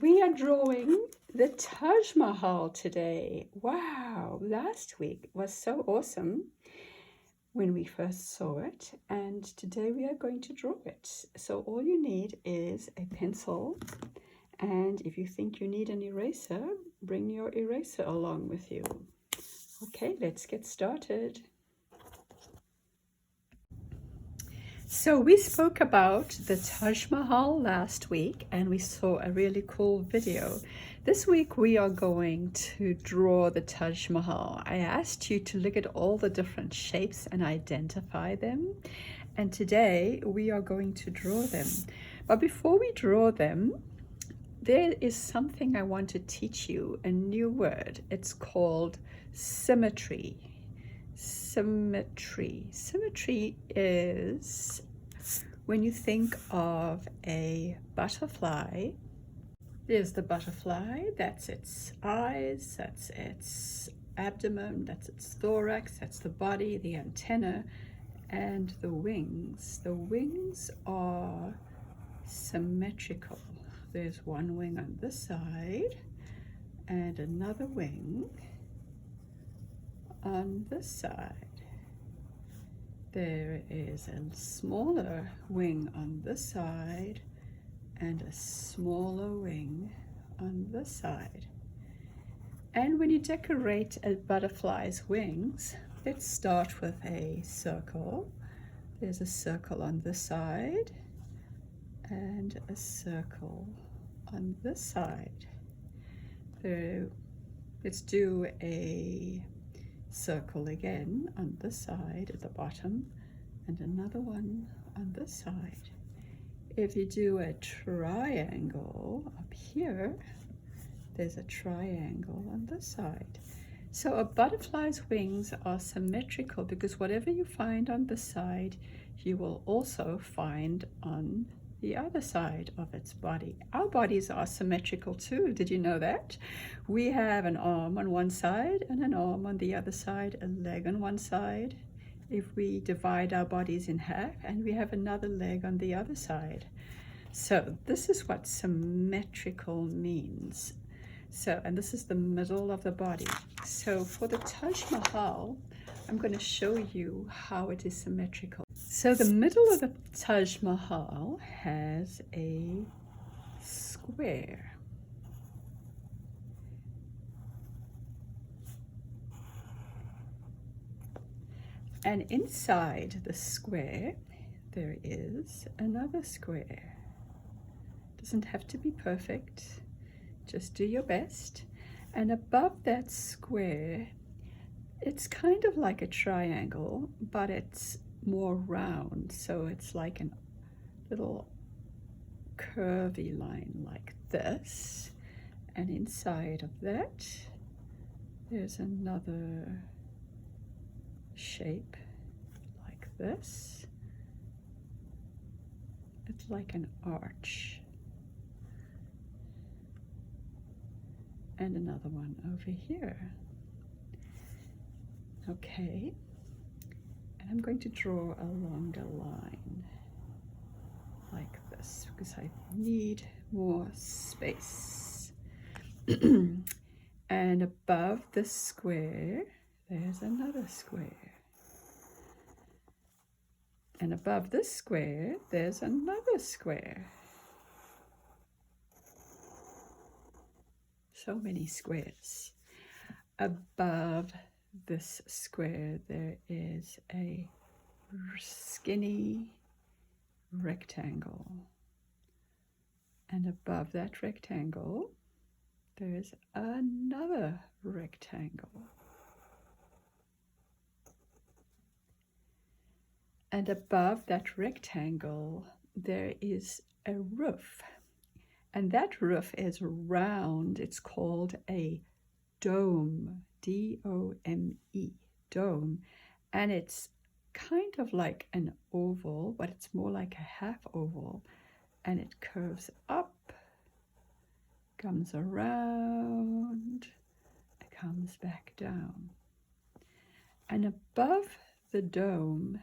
We are drawing the Taj Mahal today. Wow, last week was so awesome when we first saw it, and today we are going to draw it. So all you need is a pencil, and if you think you need an eraser, bring your eraser along with you. Okay, let's get started. So we spoke about the Taj Mahal last week and we saw a really cool video. This week we are going to draw the Taj Mahal. I asked you to look at all the different shapes and identify them. And today we are going to draw them. But before we draw them, there is something I want to teach you, a new word. It's called symmetry. Symmetry. Symmetry is when you think of a butterfly. There's the butterfly, that's its eyes, that's its abdomen, that's its thorax, that's the body, the antenna, and the wings. The wings are symmetrical. There's one wing on this side and another wing on this side. There is a smaller wing on this side and a smaller wing on this side. And when you decorate a butterfly's wings, let's start with a circle. There's a circle on this side and a circle on this side. Let's do a circle again on this side at the bottom and another one on this side. If you do a triangle up here, there's a triangle on this side. So a butterfly's wings are symmetrical because whatever you find on this side, you will also find on the other side of its body. Our bodies are symmetrical too. Did you know that? We have an arm on one side and an arm on the other side, a leg on one side. If we divide our bodies in half, and we have another leg on the other side. So this is what symmetrical means. So, and this is the middle of the body. So for the Taj Mahal, I'm going to show you how it is symmetrical. So the middle of the Taj Mahal has a square. And inside the square, there is another square. Doesn't have to be perfect. Just do your best. And above that square, it's kind of like a triangle, but it's more round. So it's like a little curvy line like this. And inside of that, there's another shape like this. It's like an arch. And another one over here. Okay, and I'm going to draw a longer line like this because I need more space. And above the square, there's another square. And above this square, there's another square. So many squares. Above this square, there is a skinny rectangle. And above that rectangle, there's another rectangle. And above that rectangle, there is a roof. And that roof is round. It's called a dome, D-O-M-E, dome. And it's kind of like an oval, but it's more like a half oval. And it curves up, comes around, it comes back down. And above the dome,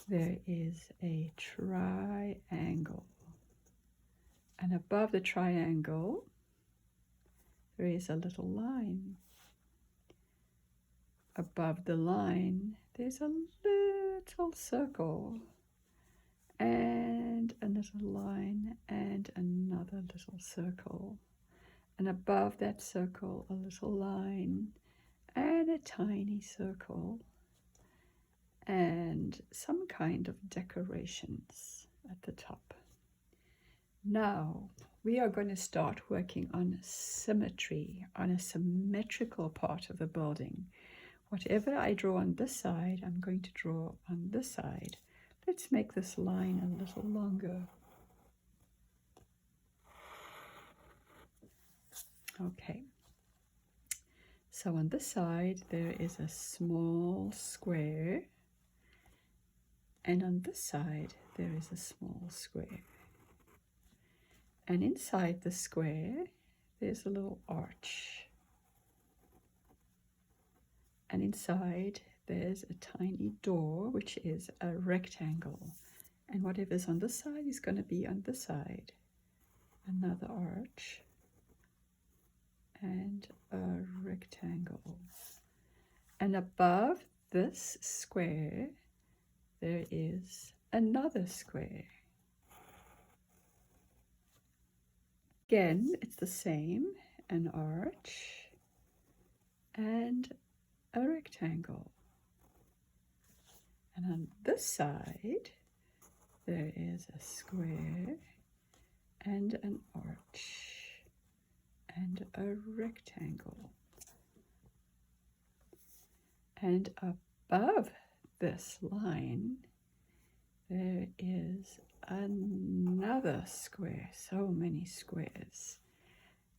there is a triangle. And above the triangle, there is a little line. Above the line, there's a little circle, and a little line, and another little circle. And above that circle, a little line, and a tiny circle, and some kind of decorations at the top. Now, we are going to start working on symmetry, on a symmetrical part of the building. Whatever I draw on this side, I'm going to draw on this side. Let's make this line a little longer. Okay. So on this side, there is a small square. And on this side, there is a small square. And inside the square, there's a little arch. And inside, there's a tiny door, which is a rectangle. And whatever's on this side is going to be on this side. Another arch. And a rectangle. And above this square, there is another square. Again, it's the same, an arch and a rectangle. And on this side, there is a square and an arch and a rectangle. And above this line, there is another square, so many squares.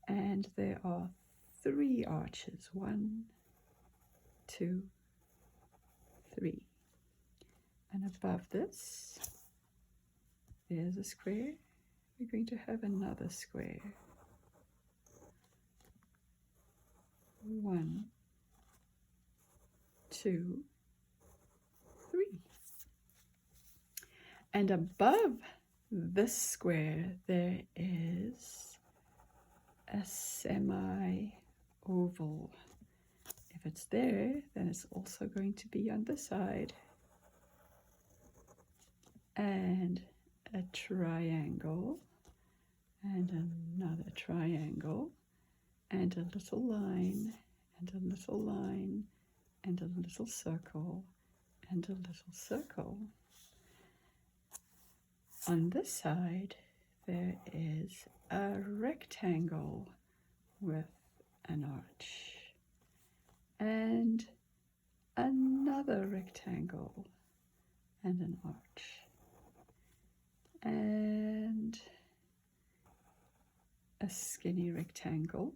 And there are 3 arches, 1, 2, 3. And above this, there's a square. We're going to have another square. 1, 2, 3. And above this square, there is a semi-oval. If it's there, then it's also going to be on this side. And a triangle, and another triangle, and a little line, and a little line, and a little circle, and a little circle. On this side, there is a rectangle with an arch, and another rectangle, and an arch, and a skinny rectangle,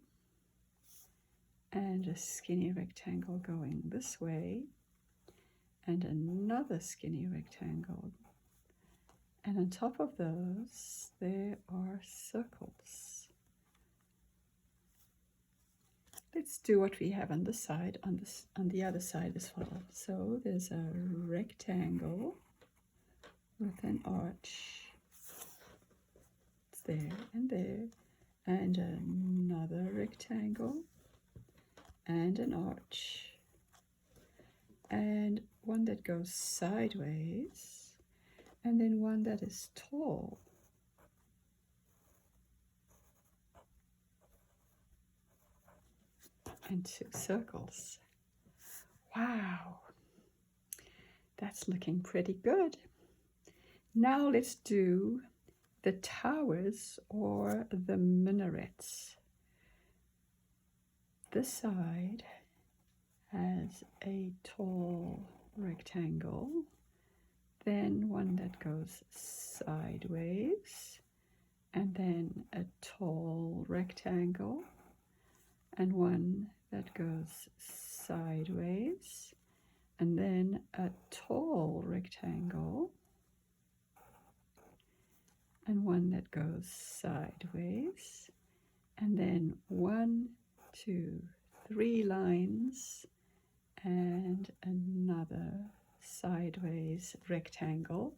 and a skinny rectangle going this way, and another skinny rectangle. And on top of those, there are circles. Let's do what we have on this side, on the other side as well. So there's a rectangle with an arch. It's there, and another rectangle, and an arch, and one that goes sideways, and then one that is tall. And 2 circles. Wow, that's looking pretty good. Now let's do the towers or the minarets. This side has a tall rectangle, then one that goes sideways, and then a tall rectangle, and one that goes sideways, and then a tall rectangle, and one that goes sideways, and then 1, 2, 3 lines, and another sideways rectangle,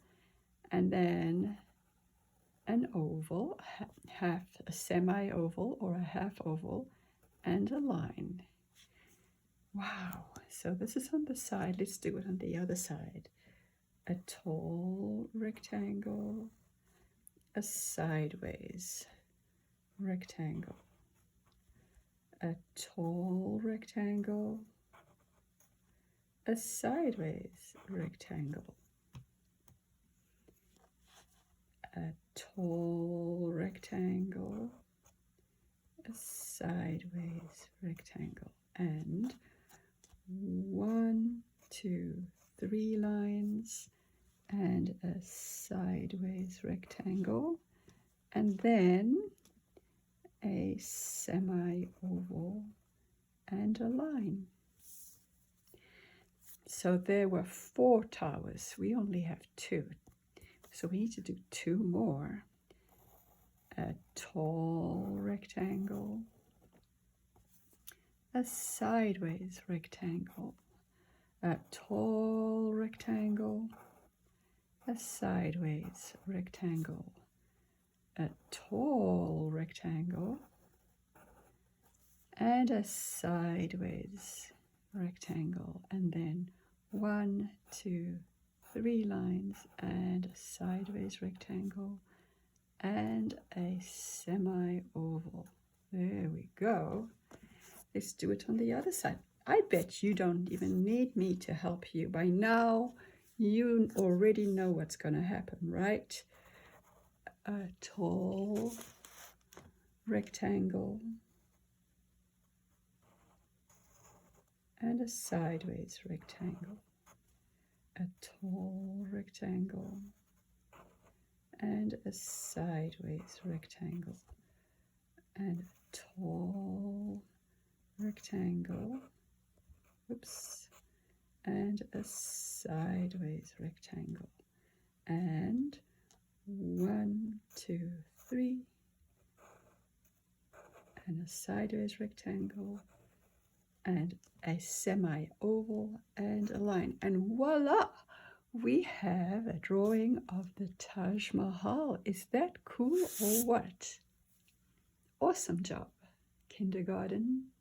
and then an oval, half a semi-oval or a half oval, and a line. Wow, so this is on the side. Let's do it on the other side. A tall rectangle, a sideways rectangle, a tall rectangle, a sideways rectangle, a tall rectangle, a sideways rectangle, and 1, 2, 3 lines and a sideways rectangle, and then a semi-oval and a line. So there were 4 towers. We only have 2. So we need to do 2 more. A tall rectangle, a sideways rectangle, a tall rectangle, a sideways rectangle, a tall rectangle, and a sideways rectangle, and then 1, 2, 3 lines and a sideways rectangle and a semi-oval. There we go. Let's do it on the other side. I bet you don't even need me to help you. By now, you already know what's going to happen, right? A tall rectangle and a sideways rectangle. A tall rectangle and a sideways rectangle, and a tall rectangle, oops, and a sideways rectangle, and 1, 2, 3, and a sideways rectangle, and a semi-oval and a line, and voila! We have a drawing of the Taj Mahal. Is that cool or what? Awesome job, kindergarten.